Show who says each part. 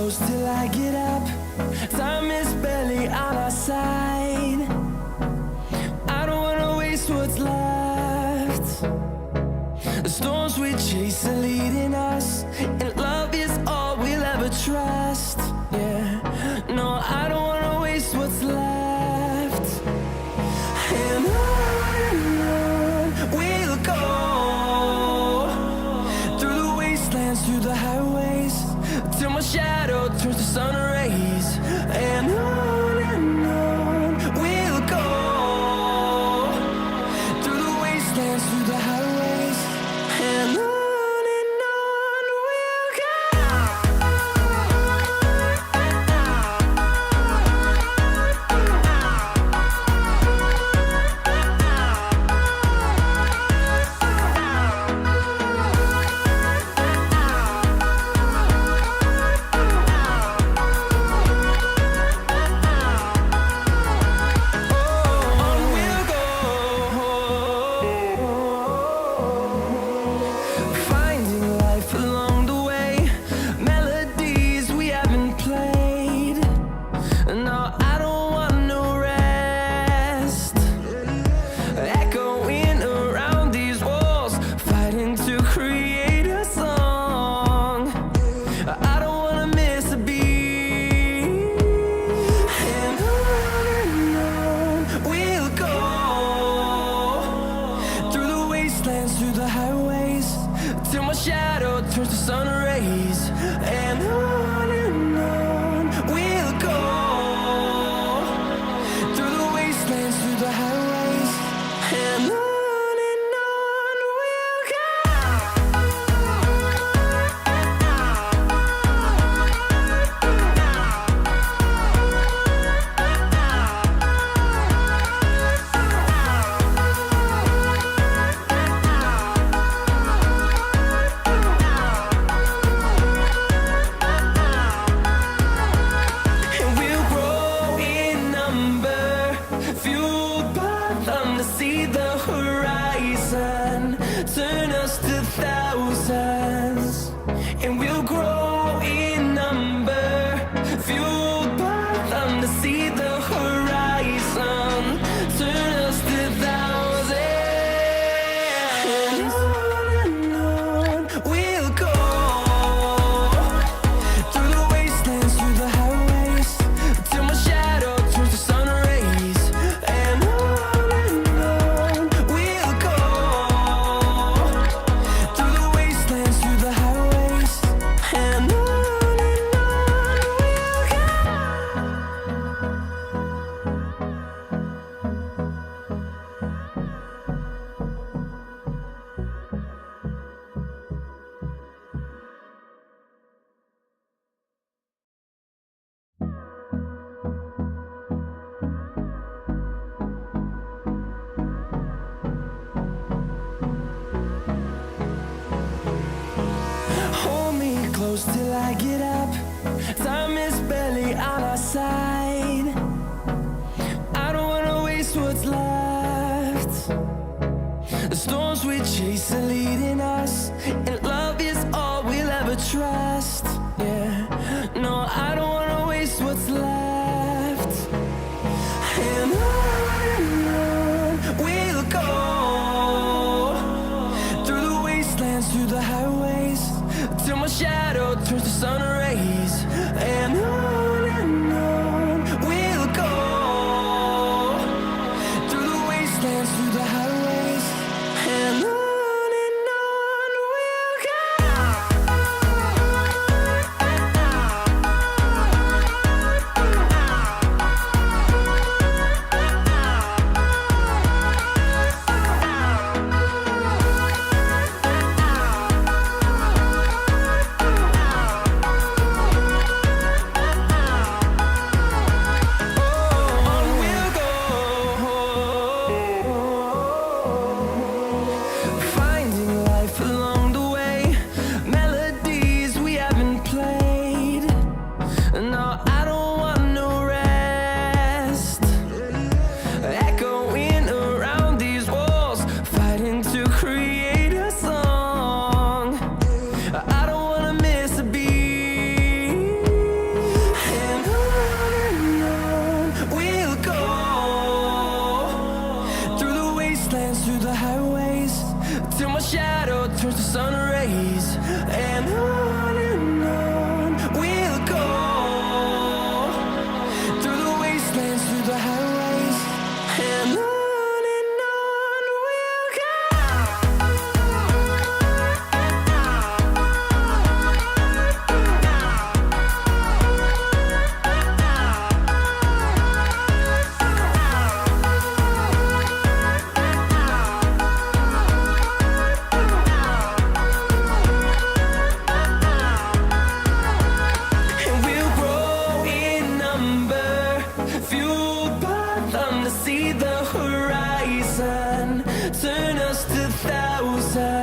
Speaker 1: close till I get up. Time is barely on our side. I don't wanna waste what's left. The storms we chase are leading us, and love is all we'll ever trust. Yeah, no, I don't wanna waste what's left. And on we'll go, through the wastelands, through the highways, till my shadow turns to sun rays. And on we'll go, through the wastelands, through the highways, and on we'll go. Finding life along the way, melodies we haven't played. No, I don't want no rest. Echoing around these walls, fighting to create a song. I don't wanna miss a beat. And on we'll go, through the wastelands, through the highways, till my shadow turns to sun rays. And on we'll go, through the wastelands, through the highways, and on we'll go. And we'll grow in number, fueled by them to see the horizon, turn us to thousands. And we'll grow in number, fueled by them to see the horizon, turn us to thousands. And on we'll go, through the wastelands, through the highways, till my shadow turns to sun rays. And on we'll go, through the wastelands, through the highways, and on we'll go. Hold me close till I get up. Time is barely on our side. I don't wanna waste what's left. The storms we chase are leading us, and love is all we'll ever trust. Yeah, no, I don't wanna waste what's left. And on we'll go, through the wastelands, through the highways, till my shadow turns to sun rays. And on we'll go, through the wastelands, through the highways, and on we'll go. see the horizon, turn us to thousands.